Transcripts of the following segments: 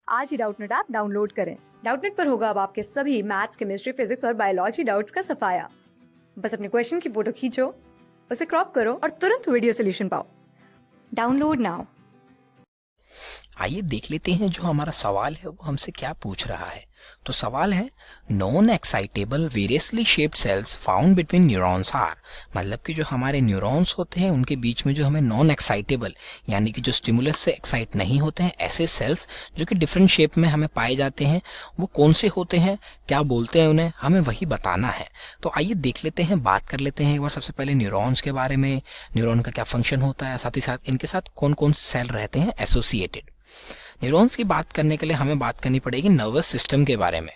आज ही Doubtnut app download करें। Doubtnut पर होगा अब आपके सभी मैथ्स, केमिस्ट्री, फिजिक्स और बायोलॉजी डाउट्स का सफाया। बस अपने क्वेश्चन की फोटो खींचो, उसे क्रॉप करो और तुरंत वीडियो सोल्यूशन पाओ। Download now. आइए देख लेते हैं जो हमारा सवाल है वो हमसे क्या पूछ रहा है। तो सवाल है non excitable variously shaped cells found between neurons are, मतलब कि जो हमारे न्यूरॉन्स होते हैं उनके बीच में जो हमें नॉन एक्साइटेबल यानी कि जो स्टिमुलस से एक्साइट नहीं होते हैं ऐसे सेल्स जो कि डिफरेंट शेप में हमें पाए जाते हैं, वो कौन से होते हैं, क्या बोलते हैं उन्हें, हमें वही बताना है। तो आइए देख लेते हैं, बात कर लेते हैं एक बार सबसे पहले न्यूरॉन्स के बारे में, न्यूरॉन का क्या फंक्शन होता है, साथ ही साथ इनके साथ कौन कौन से सेल रहते हैं एसोसिएटेड। न्यूरॉन्स की बात करने के लिए हमें बात करनी पड़ेगी नर्वस सिस्टम के बारे में।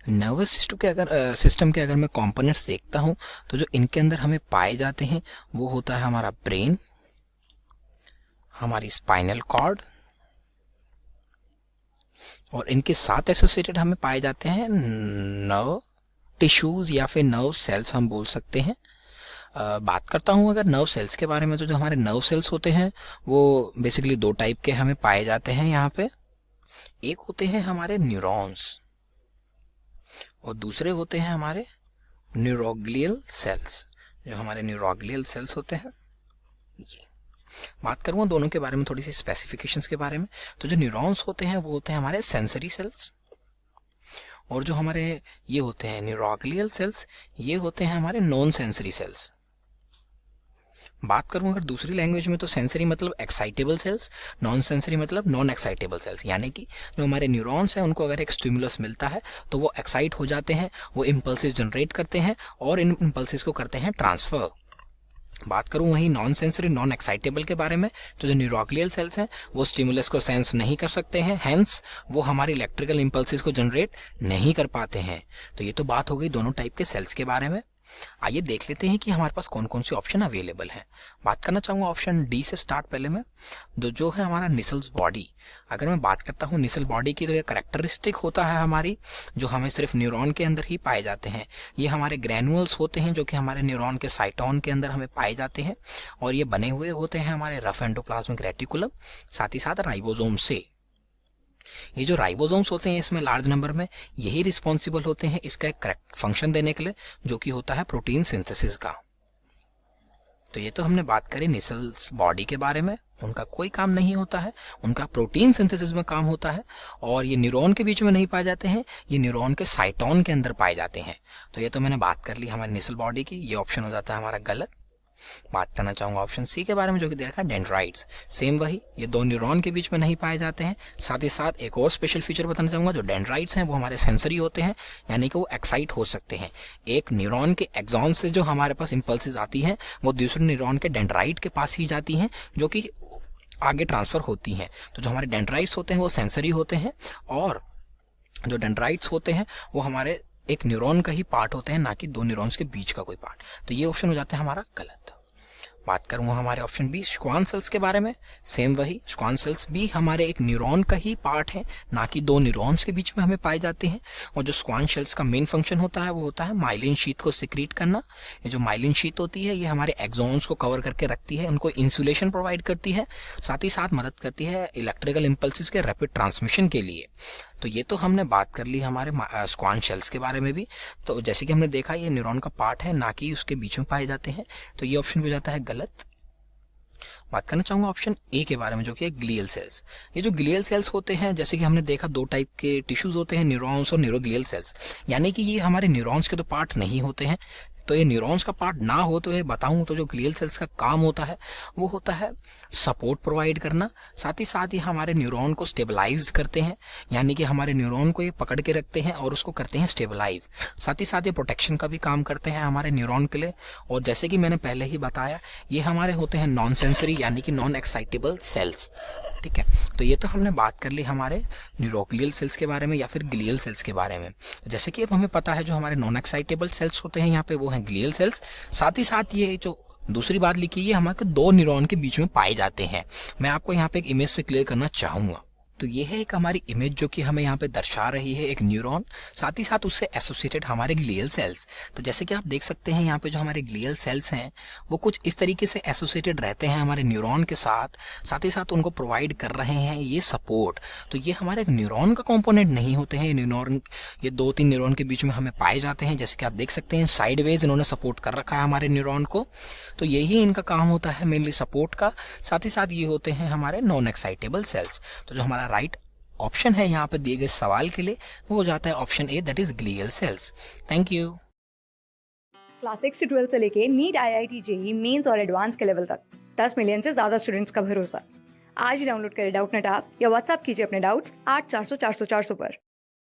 नर्वस सिस्टम के अगर मैं कंपोनेंट्स देखता हूं तो जो इनके अंदर हमें पाए जाते हैं वो होता है हमारा ब्रेन, हमारी स्पाइनल कॉर्ड, और इनके साथ एसोसिएटेड हमें पाए जाते हैं नर्व टिश्यूज या फिर नर्व सेल्स हम बोल सकते हैं। बात करता हूं अगर नर्व सेल्स के बारे में तो जो हमारे नर्व सेल्स होते हैं वो बेसिकली दो टाइप के हमें पाए जाते हैं यहाँ पे। एक होते हैं हमारे न्यूरॉन्स और दूसरे होते हैं हमारे न्यूरोग्लियल सेल्स। जो हमारे न्यूरोग्लियल सेल्स होते हैं, ये बात करूंगा दोनों के बारे में, थोड़ी सी स्पेसिफिकेशंस के बारे में। तो जो न्यूरॉन्स होते हैं वो होते हैं हमारे सेंसरी सेल्स, और जो हमारे ये होते हैं न्यूरोग्लियल सेल्स, ये होते हैं हमारे नॉन सेंसरी सेल्स। बात करूं अगर दूसरी लैंग्वेज में तो सेंसरी मतलब एक्साइटेबल सेल्स, नॉन सेंसरी मतलब नॉन एक्साइटेबल सेल्स, यानी कि जो हमारे न्यूरॉन्स हैं उनको अगर एक स्टिमुलस मिलता है तो वो एक्साइट हो जाते हैं, वो इम्पल्सेस जनरेट करते हैं और इन इम्पल्सेस को करते हैं ट्रांसफर। बात करूं वहीं नॉन सेंसरी नॉन एक्साइटेबल के बारे में, तो जो न्यूरोग्लियल सेल्स हैं वो स्टिमुलस को सेंस नहीं कर सकते हैं, हेंस वो हमारी इलेक्ट्रिकल इम्पल्सेस को जनरेट नहीं कर पाते हैं। तो ये तो बात हो गई दोनों टाइप के सेल्स के बारे में। आइए देख लेते हैं कि हमारे पास कौन कौन से ऑप्शन अवेलेबल हैं। बात करना चाहूंगा ऑप्शन डी से स्टार्ट पहले में, जो है हमारा निसल्स बॉडी। अगर मैं बात करता हूं निसल बॉडी की तो ये कैरेक्टरिस्टिक होता है हमारी, जो हमें सिर्फ न्यूरॉन के अंदर ही पाए जाते हैं। ये हमारे ग्रैनुअल्स होते हैं जो कि हमारे न्यूरॉन के साइटोन के अंदर हमें पाए जाते हैं, और ये बने हुए होते हैं हमारे रफ एंडोप्लाज्मिक रेटिकुलम, साथ ही साथ राइबोसोम से। ये जो राइबोसोम्स होते हैं इसमें लार्ज नंबर में यही रिस्पॉन्सिबल होते हैं इसका एक करेक्ट फंक्शन देने के लिए, जो कि होता है प्रोटीन सिंथेसिस का। तो ये तो हमने बात करी निसल्स बॉडी के बारे में, उनका कोई काम नहीं होता है, उनका प्रोटीन सिंथेसिस में काम होता है, और ये न्यूरॉन के बीच में नहीं पाए जाते हैं, ये न्यूरॉन के साइटोन के अंदर पाए जाते हैं। तो ये तो मैंने बात कर ली हमारे निसल बॉडी की, ये ऑप्शन हो जाता है हमारा गलत। बात करना चाहूंगा ऑप्शन सी के बारे में, जो कि दे रखा है डेंड्राइट्स। सेम वही, ये दो न्यूरॉन के बीच में नहीं पाए जाते हैं। साथ ही साथ एक और स्पेशल फीचर बताना चाहूंगा, जो डेंड्राइट्स हैं वो हमारे सेंसरी होते हैं, यानी कि वो एक्साइट हो सकते हैं। एक न्यूरॉन के एक्सॉन से जो हमारे पास इंपल्सेस आती हैं वो दूसरे न्यूरॉन के डेंड्राइट के पास ही जाती हैं, जो कि आगे ट्रांसफर होती हैं। तो जो हमारे डेंड्राइट्स होते हैं वो सेंसरी होते हैं, और जो डेंड्राइट्स होते हैं वो हमारे एक न्यूरॉन का ही पार्ट होते हैं, ना कि दो न्यूरॉन्स के बीच का कोई पार्ट। तो ये ऑप्शन हो जाता है हमारा गलत। बात करूंगा हमारे ऑप्शन बी स्क्वान सेल्स के बारे में। सेम वही, स्क्वान सेल्स भी हमारे एक न्यूरॉन का ही पार्ट है, ना कि दो न्यूरॉन्स के बीच में हमें पाए जाते हैं। और जो स्क्वान सेल्स का मेन फंक्शन होता है वो होता है माइलिन शीथ को सिक्रीट करना। ये जो माइलिन शीथ होती है ये हमारे एक्सॉन्स को कवर करके रखती है, उनको इंसुलेशन प्रोवाइड करती है, साथ ही साथ मदद करती है इलेक्ट्रिकल इम्पल्सिस के रैपिड ट्रांसमिशन के लिए। तो ये तो हमने बात कर ली हमारे स्क्वान सेल्स के बारे में भी। तो जैसे कि हमने देखा ये न्यूरॉन का पार्ट है, ना कि उसके बीच में पाए जाते हैं, तो ये ऑप्शन हो जाता है गलत। बात करना चाहूंगा ऑप्शन ए के बारे में, जो कि है ग्लियल सेल्स। ये जो ग्लियल सेल्स होते हैं, जैसे कि हमने देखा दो टाइप के टिश्यूज होते हैं, न्यूरॉन्स और न्यूरोग्लियल सेल्स, यानी कि ये हमारे न्यूरॉन्स के तो पार्ट नहीं होते हैं। तो ये न्यूरॉन्स का पार्ट ना हो तो ये बताऊं तो जो ग्लियल सेल्स का काम होता है वो होता है सपोर्ट प्रोवाइड करना, साथ ही हमारे न्यूरॉन को स्टेबलाइज करते हैं, यानी कि हमारे न्यूरॉन को ये पकड़ के रखते हैं और उसको करते हैं स्टेबलाइज। साथ ही साथ ये प्रोटेक्शन का भी काम करते हैं हमारे न्यूरॉन के लिए। और जैसे कि मैंने पहले ही बताया ये हमारे होते हैं नॉन सेंसरी यानी कि नॉन एक्साइटेबल सेल्स। ठीक है, तो ये तो हमने बात कर ली हमारे न्यूरोग्लियल सेल्स के बारे में या फिर ग्लियल सेल्स के बारे में। जैसे कि अब हमें पता है जो हमारे नॉन एक्साइटेबल सेल्स होते हैं यहाँ पे वो हैं ग्लियल सेल्स। साथ ही साथ ये जो दूसरी बात लिखी है हमारे दो न्यूरॉन के बीच में पाए जाते हैं। मैं आपको यहाँ पे एक इमेज से क्लियर करना चाहूंगा। तो ये है एक हमारी इमेज जो कि हमें यहाँ पे दर्शा रही है एक न्यूरॉन, साथ ही साथ उससे एसोसिएटेड हमारे ग्लियल सेल्स। तो जैसे कि आप देख सकते हैं यहाँ पे जो हमारे ग्लियल सेल्स हैं वो कुछ इस तरीके से एसोसिएटेड रहते हैं हमारे न्यूरॉन के साथ, साथ ही साथ उनको प्रोवाइड कर रहे हैं ये सपोर्ट। तो ये हमारे न्यूरॉन का कंपोनेंट नहीं होते हैं, न्यूरॉन ये 2-3 न्यूरॉन के बीच में हमें पाए जाते हैं। जैसे कि आप देख सकते हैं साइडवेज इन्होंने सपोर्ट कर रखा है हमारे न्यूरॉन को। तो यही इनका काम होता है मेनली सपोर्ट का। साथ ही साथ ये होते हैं हमारे नॉन एक्साइटेबल सेल्स। तो जो हमारा राइट ऑप्शन है यहाँ पे दिए गए सवाल के लिए वो हो जाता है option A, that is glial cells. Thank you. Class 6 से 12 से लेके नीट, IIT, जेईई मेंस और एडवांस के लेवल तक 10 मिलियन से ज्यादा स्टूडेंट्स का भरोसा। आज ही डाउनलोड करें डाउटनेट ऐप या व्हाट्सएप कीजिए अपने डाउट्स 8400 400 400 पर।